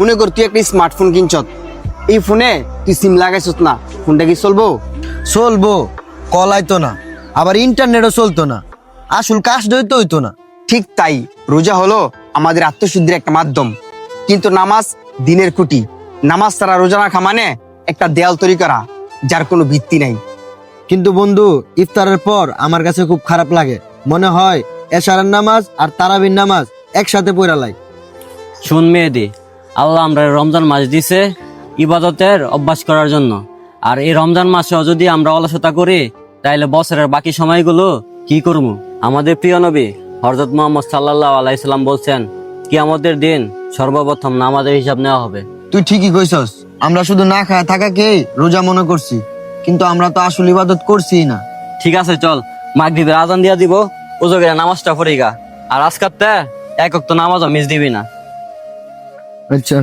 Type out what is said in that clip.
মনে কর তুই একটা স্মার্টফোন কিনছত, এই ফোনে তুই সিম লাগাইছত না, ফোনটা কি চলবো? চলবো, কল আইতো না, আবার ইন্টারনেটও চলতো না, আসল কাজটাই হইতো না। ঠিক তাই, রোজা হলো আমাদের আত্মশুদ্ধির একটা মাধ্যম, কিন্তু নামাজ দিনের খুঁটি। নামাজ ছাড়া রোজা রাখা মানে একটা দেয়াল তৈরি করা, যার কোনো ভিত্তি নাই। কিন্তু বন্ধু, ইফতারের পর আমার কাছে খুব খারাপ লাগে, মনে হয় এশারের নামাজ আর তারাবির নামাজ একসাথে পড়া লাই। শুন মেয়েদি, আল্লাহ আমরা রমজান মাস দিছে ইবাদতের অভ্যাস করার জন্য। আর এই রমজান মাসেও যদি আমরা অলসতা করি, তাইলে বছরের বাকি সময়গুলো কি করবো? আমাদের প্রিয় নবী হযরত মুহাম্মদ সাল্লাল্লাহু আলাইহি সাল্লাম বলছেন, কিয়ামতের দিন সর্বপ্রথম নামাজের হিসাব নেওয়া হবে। তুই ঠিকই কইছস, আমরা শুধু না খায় থাকাকে রোজা মনে করছি, কিন্তু আমরা তো আসল ইবাদত করছি না। ঠিক আছে, চল মাগরিবের আজান দিয়া দিব, ওযু করে নামাজটা পড়িগা। আর আজকাতে এক ওয়াক্ত নামাজও মিস দিবি না। আচ্ছা।